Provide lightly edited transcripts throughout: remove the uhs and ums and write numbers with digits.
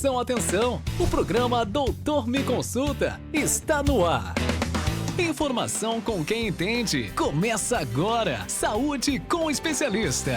Atenção, atenção! O programa Doutor Me Consulta está no ar. Informação com quem entende. Começa agora. Saúde com o especialista.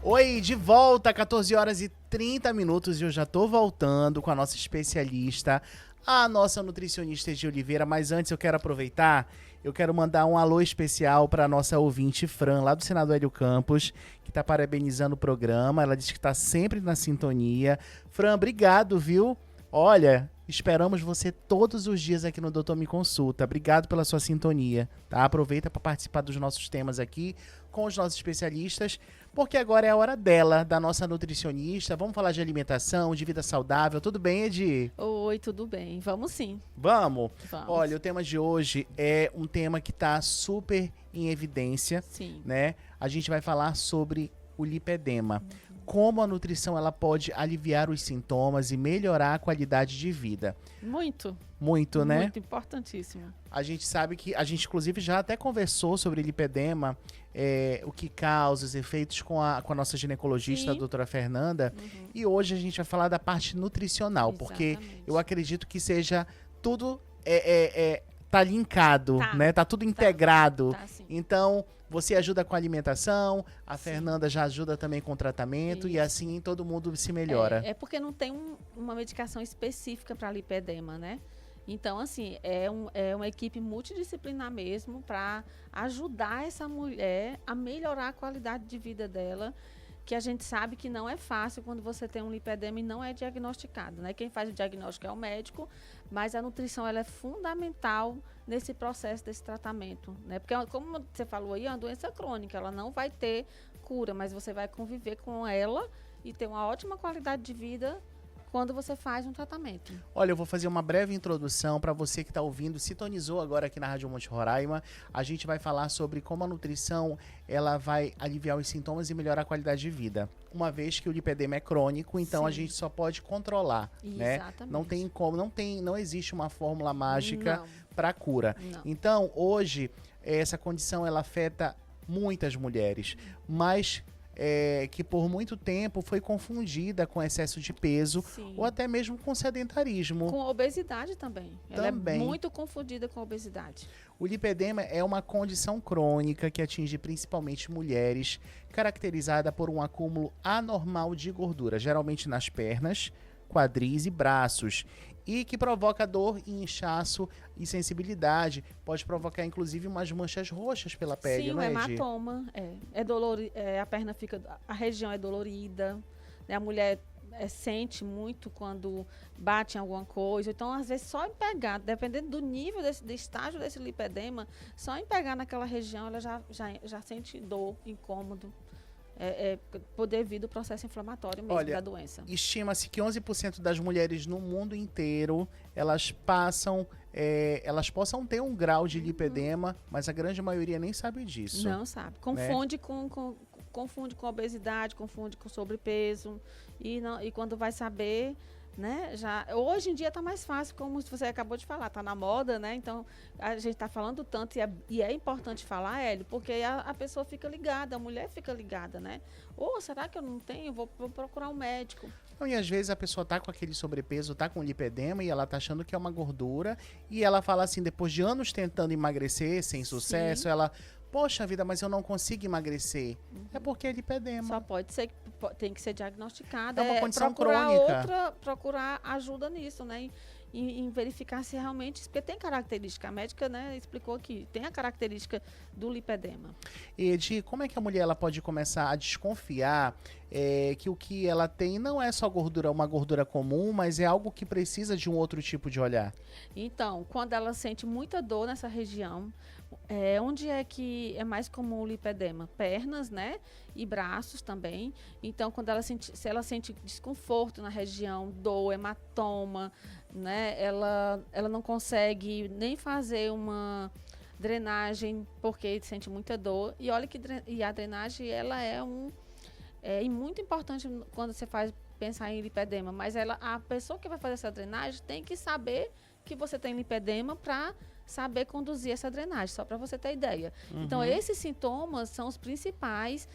Oi, de volta, 14 horas e 30 minutos e eu já tô voltando com a nossa especialista, a nossa nutricionista de Oliveira, mas antes eu quero aproveitar, eu quero mandar um alô especial para a nossa ouvinte Fran, lá do Senado Hélio Campos, que tá parabenizando o programa, ela disse que tá sempre na sintonia. Fran, obrigado, viu? Olha, esperamos você todos os dias aqui no Doutor Me Consulta. Obrigado pela sua sintonia, tá? Aproveita para participar dos nossos temas aqui com os nossos especialistas, porque agora é a hora dela, da nossa nutricionista. Vamos falar de alimentação, de vida saudável. Tudo bem, Edi? Oi, tudo bem. Vamos sim. Vamos? Vamos. Olha, o tema de hoje é um tema que está super em evidência, Sim. né? A gente vai falar sobre o lipedema. Como a nutrição ela pode aliviar os sintomas e melhorar a qualidade de vida. Muito, né? Muito importantíssimo. A gente sabe que, a gente inclusive já até conversou sobre lipedema, o que causa, os efeitos com a nossa ginecologista, a Sim. doutora Fernanda. E hoje a gente vai falar da parte nutricional, porque Exatamente. eu acredito que seja tudo, tá linkado, Tá. né? Tá tudo integrado. Tá, sim. Então, você ajuda com a alimentação, a Sim. Fernanda já ajuda também com o tratamento, e Isso. assim todo mundo se melhora. É porque não tem uma medicação específica para lipedema, né? Então, assim, é uma equipe multidisciplinar mesmo para ajudar essa mulher a melhorar a qualidade de vida dela, que a gente sabe que não é fácil quando você tem um lipedema e não é diagnosticado, né? Quem faz o diagnóstico é o médico, mas a nutrição ela é fundamental nesse processo desse tratamento, né? Porque, como você falou aí, é uma doença crônica, ela não vai ter cura, mas você vai conviver com ela e ter uma ótima qualidade de vida quando você faz um tratamento. Olha, eu vou fazer uma breve introdução para você que está ouvindo, sintonizou agora aqui na Rádio Monte Roraima. A gente vai falar sobre como a nutrição ela vai aliviar os sintomas e melhorar a qualidade de vida. Uma vez que o lipedema é crônico, então a Sim. gente só pode controlar, né? Exatamente. Não tem como, não existe uma fórmula mágica Não. para cura. Não. Então, hoje essa condição ela afeta muitas mulheres, mas que por muito tempo foi confundida com excesso de peso Sim. ou até mesmo com sedentarismo. Com obesidade também. Ela Também. é muito confundida com obesidade. O lipedema é uma condição crônica que atinge principalmente mulheres, caracterizada por um acúmulo anormal de gordura, geralmente nas pernas, quadris e braços, e que provoca dor e inchaço e sensibilidade. Pode provocar, inclusive, umas manchas roxas pela pele, Sim, não um é, Edi? hematoma. A perna fica, a região é dolorida, né? A mulher sente muito quando bate em alguma coisa. Então, às vezes, só em pegar, dependendo do nível do estágio desse lipedema, só em pegar naquela região, ela já sente dor, incômodo. Devido ao processo inflamatório mesmo da doença. Estima-se que 11% das mulheres no mundo inteiro, elas possam ter um grau de lipedema, mas a grande maioria nem sabe disso. Não sabe. Confunde confunde com obesidade, confunde com sobrepeso. E quando vai saber, né? Hoje em dia está mais fácil, como você acabou de falar, está na moda, né? Então, a gente está falando tanto e é importante falar, Hélio, porque a pessoa fica ligada, a mulher fica ligada, né? Será que eu não tenho? Vou procurar um médico. E às vezes a pessoa tá com aquele sobrepeso, tá com lipedema e ela tá achando que é uma gordura e ela fala assim, depois de anos tentando emagrecer sem sucesso, Sim. ela, poxa vida, mas eu não consigo emagrecer. É porque é lipedema. Só pode ser, tem que ser diagnosticada. É uma condição crônica. Procurar ajuda nisso, né? Em verificar se realmente, porque tem característica, a médica, né, explicou aqui, tem a característica do lipedema. Edi, como é que a mulher ela pode começar a desconfiar que o que ela tem não é só gordura, uma gordura comum, mas é algo que precisa de um outro tipo de olhar? Então, quando ela sente muita dor nessa região, onde é que é mais comum o lipedema? Pernas, né? E braços também. Então, se ela sente desconforto na região, dor, hematoma, né? Ela não consegue nem fazer uma drenagem porque sente muita dor. E olha que a drenagem ela é muito importante quando você pensar em lipedema, mas a pessoa que vai fazer essa drenagem tem que saber que você tem lipedema para saber conduzir essa drenagem, só para você ter ideia. Então, esses sintomas são os principais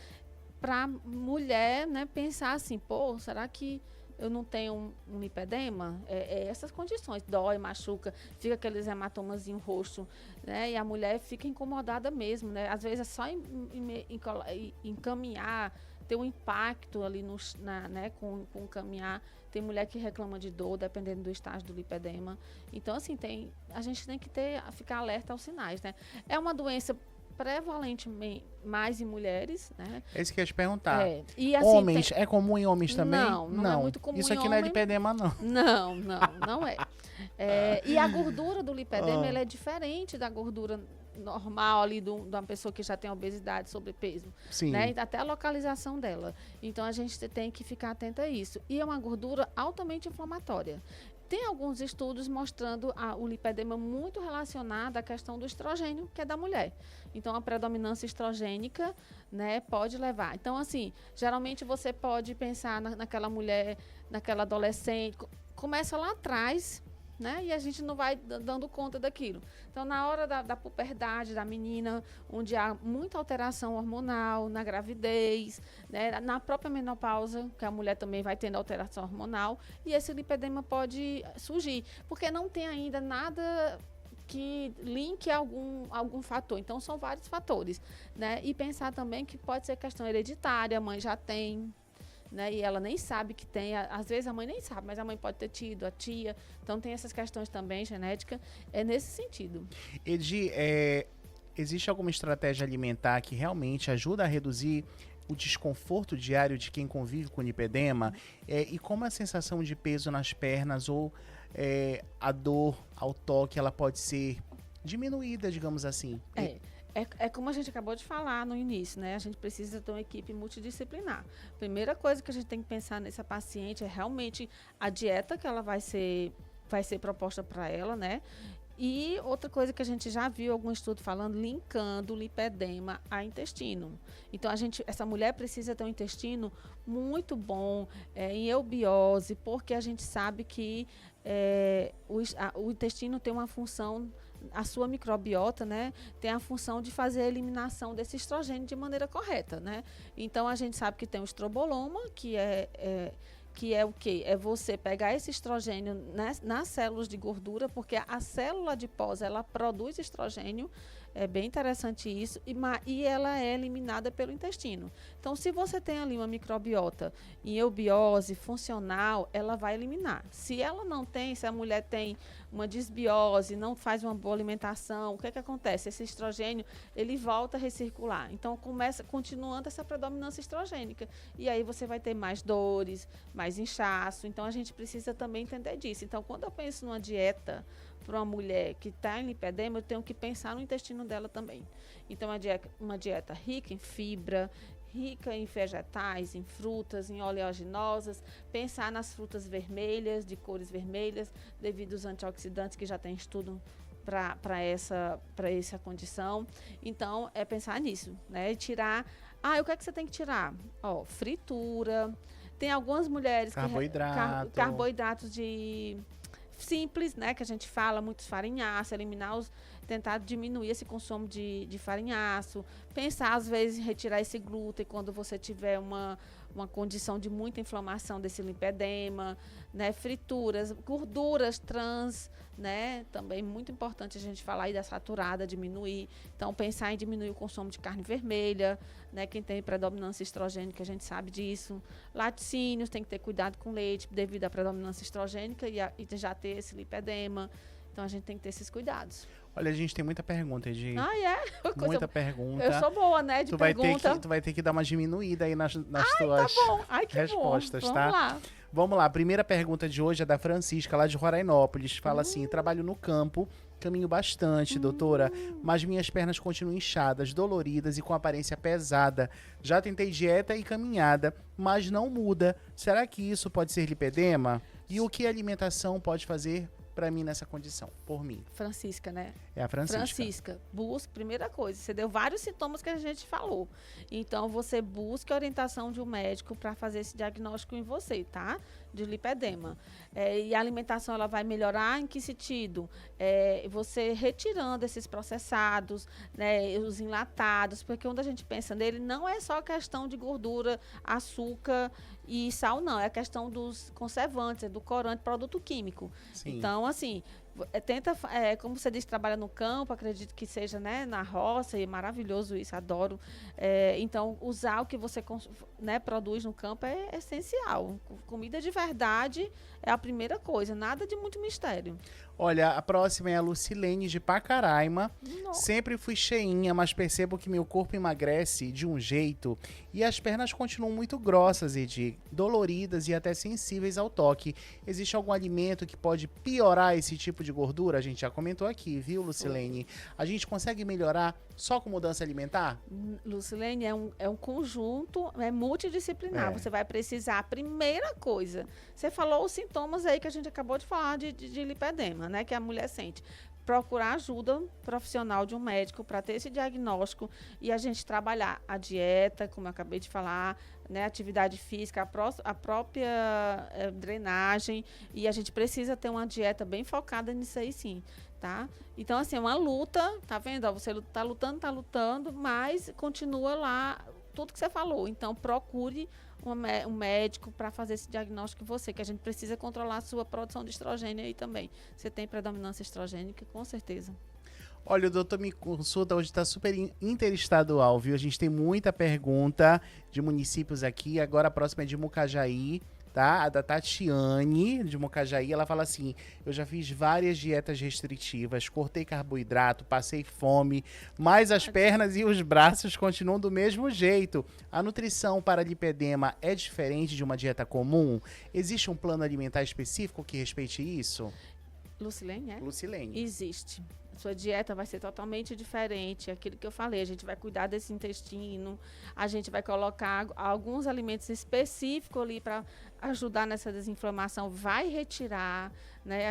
para mulher, né, pensar assim, pô, será que eu não tenho um lipedema? Essas condições, dói, machuca, fica aqueles hematomas no rosto, né? E a mulher fica incomodada mesmo, né? Às vezes é só encaminhar, ter um impacto ali né, com caminhar. Tem mulher que reclama de dor, dependendo do estágio do lipedema. Então, assim, a gente tem que ficar alerta aos sinais, né? É uma doença prevalentemente mais em mulheres, né? É isso que eu ia te perguntar. E, assim, homens, é comum em homens também? Não é muito comum isso em aqui homem. não é lipedema, não. Não é. E a gordura do lipedema, ela é diferente da gordura normal ali de uma pessoa que já tem obesidade, sobrepeso. Sim. Né? Até a localização dela. Então, a gente tem que ficar atenta a isso. E é uma gordura altamente inflamatória. Tem alguns estudos mostrando o lipedema muito relacionado à questão do estrogênio, que é da mulher. Então, a predominância estrogênica, né, pode levar. Então, assim, geralmente você pode pensar naquela mulher, naquela adolescente, começa lá atrás, né, e a gente não vai dando conta daquilo. Então, na hora da puberdade da menina, onde há muita alteração hormonal, na gravidez, né, na própria menopausa, que a mulher também vai tendo alteração hormonal, e esse lipedema pode surgir, porque não tem ainda nada que linke algum fator. Então, são vários fatores, né? E pensar também que pode ser questão hereditária, a mãe já tem, né? E ela nem sabe que tem, às vezes a mãe nem sabe, mas a mãe pode ter tido, a tia. Então tem essas questões também, genética, nesse sentido. Edi, existe alguma estratégia alimentar que realmente ajuda a reduzir o desconforto diário de quem convive com lipedema? E como a sensação de peso nas pernas ou a dor ao toque, ela pode ser diminuída, digamos assim? É como a gente acabou de falar no início, né? A gente precisa ter uma equipe multidisciplinar. Primeira coisa que a gente tem que pensar nessa paciente é realmente a dieta que ela vai ser proposta para ela, né? E outra coisa que a gente já viu algum estudo falando, linkando o lipedema a intestino. Então, essa mulher precisa ter um intestino muito bom, em eubiose, porque a gente sabe que o intestino tem uma função, a sua microbiota, né, tem a função de fazer a eliminação desse estrogênio de maneira correta, né? Então, a gente sabe que tem o estroboloma, que é o quê? É você pegar esse estrogênio nas células de gordura, porque a célula adiposa, ela produz estrogênio, é bem interessante isso, e ela é eliminada pelo intestino. Então, se você tem ali uma microbiota em eubiose funcional, ela vai eliminar. Se ela não tem, se a mulher tem uma disbiose, não faz uma boa alimentação, o que acontece? Esse estrogênio, ele volta a recircular. Então, continuando essa predominância estrogênica. E aí você vai ter mais dores, mais inchaço. Então, a gente precisa também entender disso. Então, quando eu penso numa dieta para uma mulher que está em lipedema, eu tenho que pensar no intestino dela também. Então, uma dieta rica em fibra, rica em vegetais, em frutas, em oleaginosas, pensar nas frutas vermelhas, de cores vermelhas, devido aos antioxidantes que já tem estudo para essa condição. Então, é pensar nisso, né? E tirar... o que é que você tem que tirar? Fritura. Tem algumas mulheres carboidratos simples, né, que a gente fala, muitos farinhaços, tentar diminuir esse consumo de farinhaço, pensar às vezes em retirar esse glúten quando você tiver uma condição de muita inflamação desse lipedema, né, frituras, gorduras trans, né, também muito importante a gente falar aí da saturada, diminuir. Então, pensar em diminuir o consumo de carne vermelha, né, quem tem predominância estrogênica, a gente sabe disso. Laticínios, tem que ter cuidado com leite devido à predominância estrogênica e já ter esse lipedema. Então, a gente tem que ter esses cuidados. Olha, a gente tem muita pergunta, Edi. Muita pergunta. Eu sou boa, né, de pergunta. Tu vai ter que dar uma diminuída aí nas tuas respostas, bom. tá? Vamos lá. Vamos lá. A primeira pergunta de hoje é da Francisca, lá de Rorainópolis. Fala assim, trabalho no campo, caminho bastante, doutora, mas minhas pernas continuam inchadas, doloridas e com aparência pesada. Já tentei dieta e caminhada, mas não muda. Será que isso pode ser lipedema? E o que a alimentação pode fazer pra mim nessa condição, por mim? Francisca, né? É a Francisca. Francisca, busca, primeira coisa, você deu vários sintomas que a gente falou. Então, você busca a orientação de um médico para fazer esse diagnóstico em você, tá? De lipedema. E a alimentação, ela vai melhorar em que sentido? Você retirando esses processados, né, os enlatados, porque quando a gente pensa nele, não é só questão de gordura, açúcar e sal, não. É a questão dos conservantes, edulcorante, produto químico. Sim. Então, assim, tenta, como você disse, trabalha no campo, acredito que seja, né, na roça, e é maravilhoso isso, adoro. Então, usar o que você, né, produz no campo é essencial. Comida de verdade é a primeira coisa, nada de muito mistério. Olha, a próxima é a Lucilene de Pacaraima. Nossa. Sempre fui cheinha, mas percebo que meu corpo emagrece de um jeito e as pernas continuam muito grossas, Edi, doloridas e até sensíveis ao toque. Existe algum alimento que pode piorar esse tipo de gordura? A gente já comentou aqui, viu, Lucilene? A gente consegue melhorar só com mudança alimentar? Lucilene, é um conjunto, é multidisciplinar. Você vai precisar, a primeira coisa, você falou os sintomas aí que a gente acabou de falar de lipedema, né, que a mulher sente. Procurar ajuda profissional de um médico para ter esse diagnóstico e a gente trabalhar a dieta, como eu acabei de falar, né, atividade física, a própria drenagem, e a gente precisa ter uma dieta bem focada nisso aí, sim, tá? Então, assim, é uma luta, tá vendo? Ó, você tá lutando, mas continua lá tudo que você falou. Então, procure um médico para fazer esse diagnóstico em você, que a gente precisa controlar a sua produção de estrogênio aí também. Você tem predominância estrogênica, com certeza. Olha, o Doutor Me Consulta hoje está super interestadual, viu? A gente tem muita pergunta de municípios aqui. Agora a próxima é de Mucajaí, tá? A da Tatiane, de Mucajaí, ela fala assim: eu já fiz várias dietas restritivas, cortei carboidrato, passei fome, mas as pernas e os braços continuam do mesmo jeito. A nutrição para lipedema é diferente de uma dieta comum? Existe um plano alimentar específico que respeite isso? Lucilene, Lucilene. Existe. A sua dieta vai ser totalmente diferente. Aquilo que eu falei, a gente vai cuidar desse intestino, a gente vai colocar alguns alimentos específicos ali para ajudar nessa desinflamação, vai retirar, né?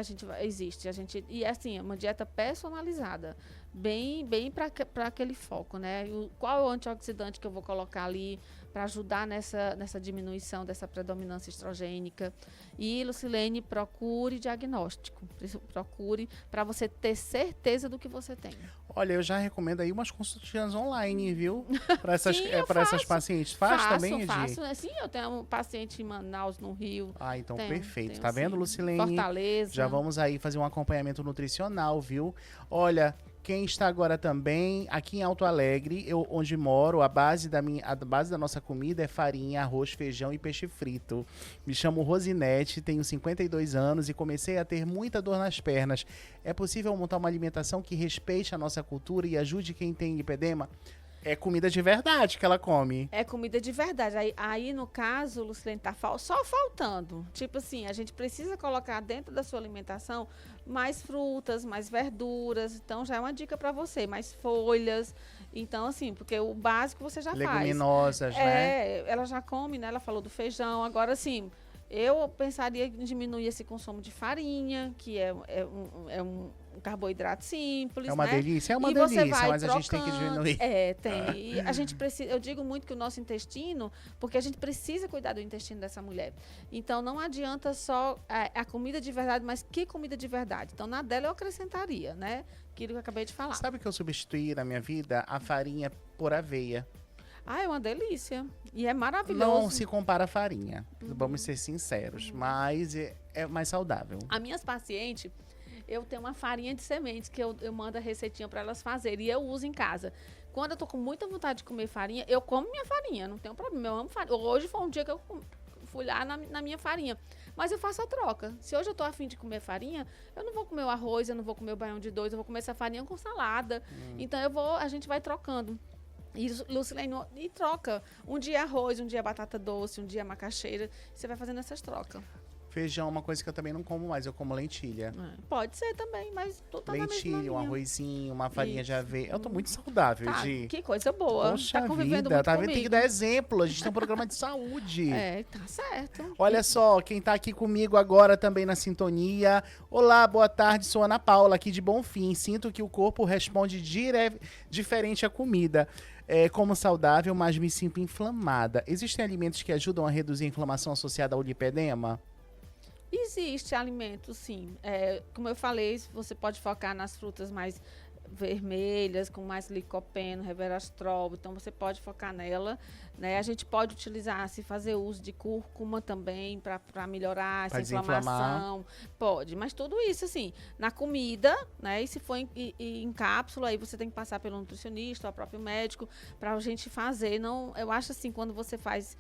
E assim, é uma dieta personalizada, bem para aquele foco, né? Qual é o antioxidante que eu vou colocar ali para ajudar nessa diminuição dessa predominância estrogênica. E, Lucilene, procure diagnóstico. Procure para você ter certeza do que você tem. Olha, eu já recomendo aí umas consultinhas online, viu? Para essas, Sim, essas pacientes. Faz também, Edi? Faço. Sim, eu tenho um paciente em Manaus, no Rio. Ah, então perfeito. Tenho, tá vendo, sim. Lucilene? Fortaleza. Já vamos aí fazer um acompanhamento nutricional, viu? Olha, quem está agora também, aqui em Alto Alegre, onde moro, a base da nossa comida é farinha, arroz, feijão e peixe frito. Me chamo Rosinete, tenho 52 anos e comecei a ter muita dor nas pernas. É possível montar uma alimentação que respeite a nossa cultura e ajude quem tem lipedema? É comida de verdade que ela come. É comida de verdade. Aí no caso, Lucilene, tá só faltando. Tipo assim, a gente precisa colocar dentro da sua alimentação mais frutas, mais verduras. Então, já é uma dica para você. Mais folhas. Então, assim, porque o básico você já faz. Leguminosas, né? Ela já come, né? Ela falou do feijão. Agora, assim, eu pensaria em diminuir esse consumo de farinha, que é um carboidrato simples, É uma né? delícia, E você vai mas a gente tem que diminuir. Tem. E a gente precisa, eu digo muito que o nosso intestino, porque a gente precisa cuidar do intestino dessa mulher. Então, não adianta só a comida de verdade, mas que comida de verdade? Então, na dela eu acrescentaria, né? Aquilo que eu acabei de falar. Sabe o que eu substituí na minha vida? A farinha por aveia. Ah, é uma delícia. E é maravilhoso. Não se compara a farinha, vamos ser sinceros, mas é mais saudável. As minhas pacientes, eu tenho uma farinha de sementes que eu mando a receitinha para elas fazerem e eu uso em casa. Quando eu tô com muita vontade de comer farinha, eu como minha farinha, não tem problema, eu amo farinha. Hoje foi um dia que eu fui lá na minha farinha, mas eu faço a troca. Se hoje eu tô afim de comer farinha, eu não vou comer o arroz, eu não vou comer o baião de dois, eu vou comer essa farinha com salada. Então a gente vai trocando. E Lucilene, e troca. Um dia arroz, um dia batata doce, um dia macaxeira. Você vai fazendo essas trocas. Feijão é uma coisa que eu também não como mais, eu como lentilha. Pode ser também, mas tu tá na mesma Lentilha, um linha. arrozinho, uma farinha de Isso. aveia. Eu tô muito saudável, Tá, Gi. que coisa boa. Poxa Tá convivendo vida, muito tá vendo? comigo. Tem que dar exemplo. A gente tem um programa de saúde. É, tá certo. Olha só, quem tá aqui comigo agora também na sintonia. Olá, boa tarde, sou Ana Paula, aqui de Bonfim. Sinto que o corpo responde diferente à comida. Como saudável, mas me sinto inflamada. Existem alimentos que ajudam a reduzir a inflamação associada ao lipedema? Existe alimento, sim. Como eu falei, você pode focar nas frutas mais vermelhas, com mais licopeno, resveratrol, então você pode focar nela, né? A gente pode utilizar, se fazer uso de cúrcuma também para melhorar essa inflamação. Pode, mas tudo isso, assim, na comida, né? E se for em cápsula, aí você tem que passar pelo nutricionista, ou próprio médico, para a gente fazer. Não, eu acho assim, quando você faz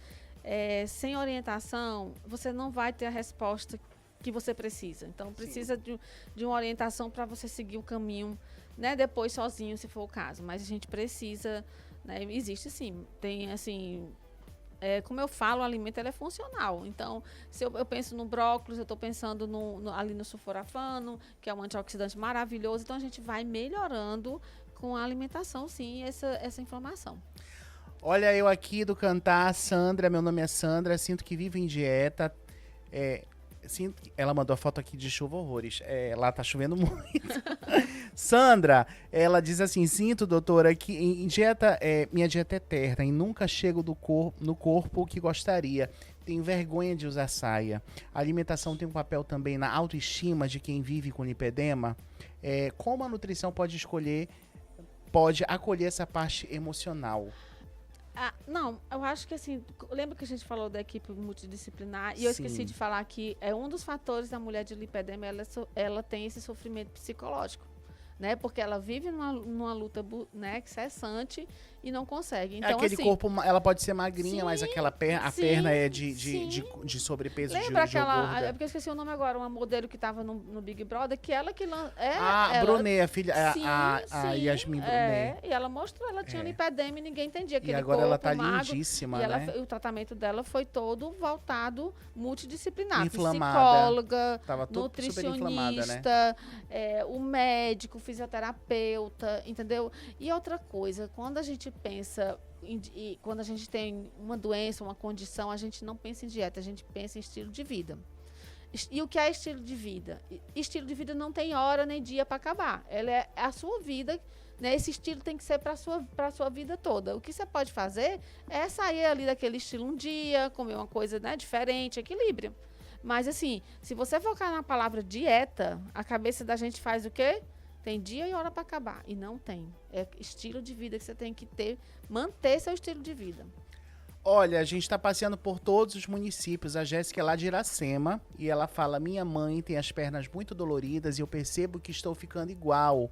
sem orientação, você não vai ter a resposta que você precisa. Então, precisa de uma orientação para você seguir o caminho, né? Depois sozinho, se for o caso. Mas a gente precisa, né? Existe sim. Tem, assim, como eu falo, o alimento ele é funcional. Então, se eu penso no brócolis, eu estou pensando ali no sulforafano, que é um antioxidante maravilhoso. Então, a gente vai melhorando com a alimentação, sim, essa inflamação. Olha, eu aqui do Cantar, Sandra, meu nome é Sandra, sinto que vivo em dieta. Ela mandou a foto aqui de chuva horrores. Lá tá chovendo muito. Sandra, ela diz assim: sinto, doutora, que em dieta, minha dieta é eterna e nunca chego no corpo que gostaria. Tenho vergonha de usar saia. A alimentação tem um papel também na autoestima de quem vive com lipedema. Como a nutrição pode acolher essa parte emocional? Não, eu acho que assim, lembra que a gente falou da equipe multidisciplinar e eu esqueci de falar que um dos fatores da mulher de lipedema, ela tem esse sofrimento psicológico, né? Porque ela vive numa luta, né, cessante e não consegue. Então, aquele assim, corpo, ela pode ser magrinha, mas a perna é de sobrepeso, lembra de aquela, gorda. porque eu esqueci o nome agora, uma modelo que estava no Big Brother, que ela que Brunet, a filha, sim, a Yasmin Brunet. E ela mostrou, ela tinha lipedema e ninguém entendia aquele E agora ela tá magro, lindíssima, e né? o tratamento dela foi todo voltado multidisciplinar. Inflamada. Psicóloga, Tava super inflamada, né? nutricionista, o médico, fisioterapeuta, entendeu? E outra coisa, quando a gente pensa, quando a gente tem uma doença, uma condição, a gente não pensa em dieta, a gente pensa em estilo de vida. E o que é estilo de vida? Estilo de vida não tem hora nem dia para acabar. Ela é a sua vida, né? Esse estilo tem que ser para a sua vida toda. O que você pode fazer é sair ali daquele estilo um dia, comer uma coisa, né, diferente, equilíbrio. Mas assim, se você focar na palavra dieta, a cabeça da gente faz o quê? Tem dia e hora para acabar. E não tem. É estilo de vida que você tem que manter seu estilo de vida. Olha, a gente tá passeando por todos os municípios. A Jéssica é lá de Iracema e ela fala: minha mãe tem as pernas muito doloridas e eu percebo que estou ficando igual.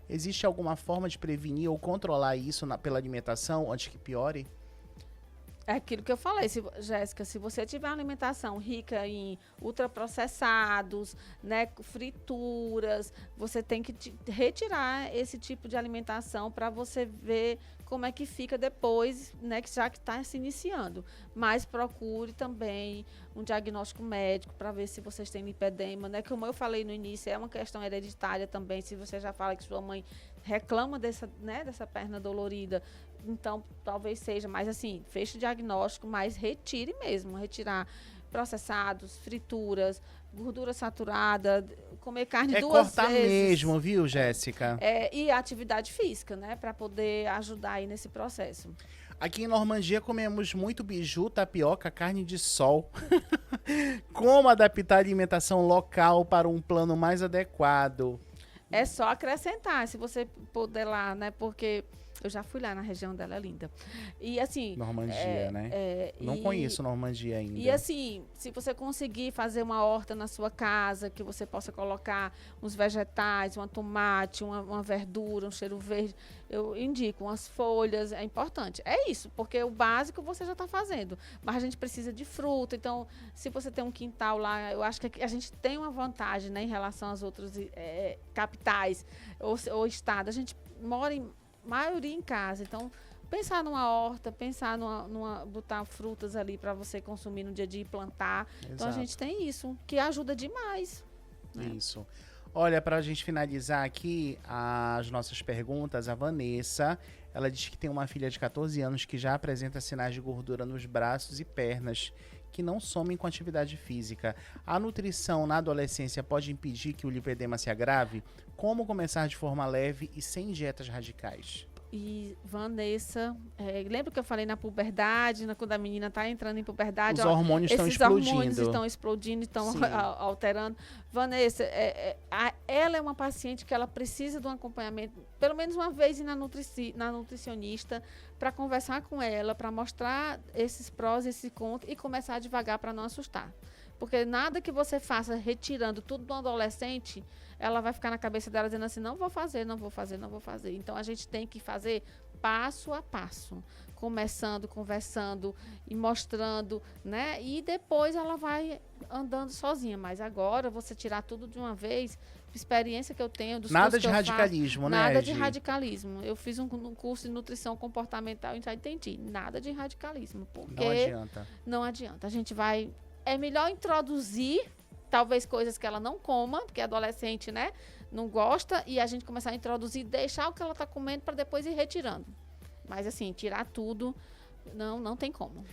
Existe alguma forma de prevenir ou controlar isso pela alimentação antes que piore? É aquilo que eu falei, Jéssica, se você tiver uma alimentação rica em ultraprocessados, né, frituras, você tem que retirar esse tipo de alimentação para você ver como é que fica depois, né, já que está se iniciando. Mas procure também um diagnóstico médico para ver se vocês têm lipedema, né? Como eu falei no início, é uma questão hereditária também. Se você já fala que sua mãe reclama dessa perna dolorida, então talvez seja, mas assim, feche o diagnóstico, mas retire mesmo, retirar processados, frituras, gordura saturada, comer carne duas vezes. É cortar mesmo, viu, Jéssica? E atividade física, né, para poder ajudar aí nesse processo. Aqui em Normandia comemos muito biju, tapioca, carne de sol. Como adaptar a alimentação local para um plano mais adequado? É só acrescentar, se você puder lá, né, porque eu já fui lá na região dela, é linda. E assim... Normandia, né? Não conheço Normandia ainda. E assim, se você conseguir fazer uma horta na sua casa, que você possa colocar uns vegetais, um tomate, uma verdura, um cheiro verde, eu indico umas folhas, é importante. É isso, porque o básico você já está fazendo. Mas a gente precisa de fruta, então se você tem um quintal lá, eu acho que a gente tem uma vantagem, né, em relação às outras capitais ou estado. A gente mora em maioria em casa, então pensar numa horta, pensar botar frutas ali para você consumir no dia a dia e plantar. Então a Exato. gente tem isso, que ajuda demais. Né? Isso. Olha, para a gente finalizar aqui as nossas perguntas, a Vanessa, ela diz que tem uma filha de 14 anos que já apresenta sinais de gordura nos braços e pernas, que não somem com atividade física. A nutrição na adolescência pode impedir que o lipedema se agrave? Como começar de forma leve e sem dietas radicais? E Vanessa, lembra que eu falei na puberdade, quando a menina está entrando em puberdade, Os hormônios estão esses explodindo. hormônios estão explodindo, estão Sim. alterando. Vanessa, ela é uma paciente que ela precisa de um acompanhamento, pelo menos uma vez ir na nutricionista, para conversar com ela, para mostrar esses prós, esse contra e começar devagar para não assustar. Porque nada que você faça retirando tudo do adolescente, ela vai ficar na cabeça dela dizendo assim, não vou fazer, não vou fazer, não vou fazer. Então, a gente tem que fazer passo a passo, começando, conversando e mostrando, né? E depois ela vai andando sozinha. Mas agora, você tirar tudo de uma vez, experiência que eu tenho, dos Nada cursos de que eu radicalismo, faço, né, nada de Edi? radicalismo. Eu fiz um curso de nutrição comportamental e já entendi. Nada de radicalismo, porque Não adianta. não adianta. A gente vai... É melhor introduzir, talvez, coisas que ela não coma, porque adolescente, né, não gosta, e a gente começar a introduzir, deixar o que ela está comendo para depois ir retirando. Mas, assim, tirar tudo, não tem como.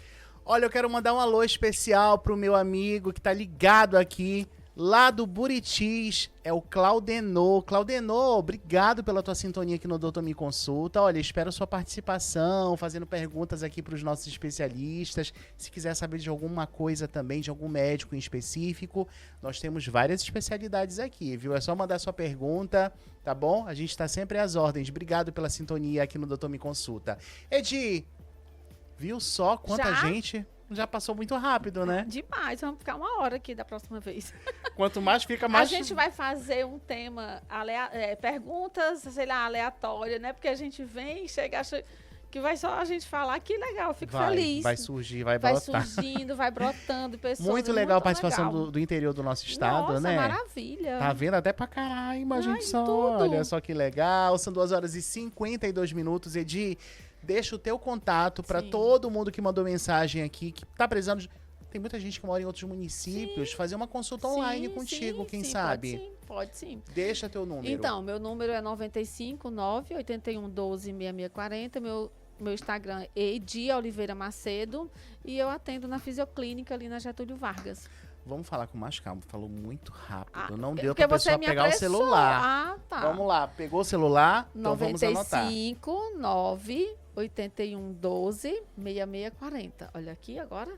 Olha, eu quero mandar um alô especial pro meu amigo que tá ligado aqui, lá do Buritis, é o Claudenô. Claudenô, obrigado pela tua sintonia aqui no Doutor Me Consulta. Olha, espero sua participação, fazendo perguntas aqui pros nossos especialistas. Se quiser saber de alguma coisa também, de algum médico em específico, nós temos várias especialidades aqui, viu? É só mandar sua pergunta, tá bom? A gente tá sempre às ordens. Obrigado pela sintonia aqui no Doutor Me Consulta. Edi, viu só quanta Já? gente? Já passou muito rápido, né? Demais, vamos ficar uma hora aqui da próxima vez. Quanto mais fica mais... A gente vai fazer um tema, perguntas, sei lá, aleatórias, né? Porque a gente vem e chega, acha que vai só a gente falar, que legal, fico feliz. Vai surgir, vai Vai brotar. surgindo, vai brotando pessoas. Muito legal a muito participação legal. do interior do nosso estado, Nossa, né? maravilha. Tá vendo até pra caralho, Ai, gente só. tudo. Olha só que legal. São 2 horas e 52 minutos. Edi, deixa o teu contato pra Sim. todo mundo que mandou mensagem aqui, que tá precisando de... Tem muita gente que mora em outros municípios. Fazer uma consulta online Sim, contigo, sim, quem sim, sabe? Pode sim. Deixa teu número. Então, meu número é 95 9 81 12 6640. Meu Instagram é Edi Oliveira Macedo. E eu atendo na Fisioclínica ali na Getúlio Vargas. Vamos falar com mais calma. Falou muito rápido. Ah, Não deu porque pra você pessoa me pegar o apressou. celular. Ah, tá. Vamos lá. Pegou o celular? Então vamos anotar. 95 9 81 12 6640. Olha aqui agora.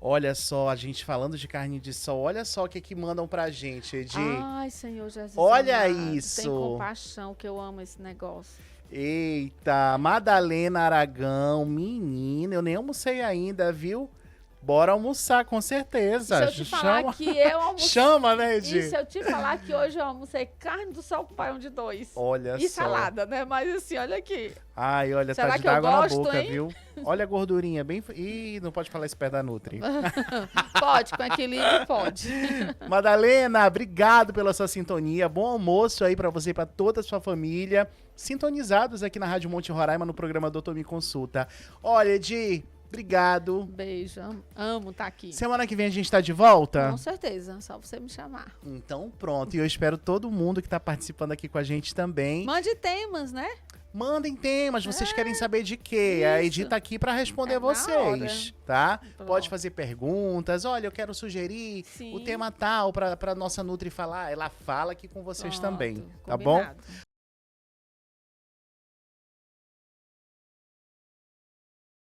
Olha só, a gente falando de carne de sol, olha só o que que mandam pra gente, Edi. Ai, Senhor Jesus. Olha amado, isso. Tem compaixão, que eu amo esse negócio. Eita, Madalena Aragão, menina, eu nem almocei ainda, viu? Bora almoçar, com certeza. Se eu te falar que eu almocei... Chama, né, Edi? E se eu te falar que hoje eu almocei carne do sol com paião de 2. Olha E só. salada, né? Mas assim, olha aqui. Ai, olha, Será tá de que eu dar água gosto, na boca, hein? viu? Olha a gordurinha, bem... Ih, não pode falar isso perto da Nutri. Pode, com equilíbrio pode. Madalena, obrigado pela sua sintonia. Bom almoço aí pra você e pra toda a sua família. Sintonizados aqui na Rádio Monte Roraima no programa Doutor Me Consulta. Olha, Edi, obrigado. Beijo, amo estar aqui. Semana que vem a gente tá de volta? Com certeza, só você me chamar. Então pronto. E eu espero todo mundo que tá participando aqui com a gente também. Mande temas, né? Mandem temas, vocês querem saber de quê? A Edi isso. tá aqui pra responder É na vocês, tá? Pronto. Pode fazer perguntas. Olha, eu quero sugerir Sim. o tema tal pra nossa Nutri falar. Ela fala aqui com vocês Pronto, também, tá bom? combinado.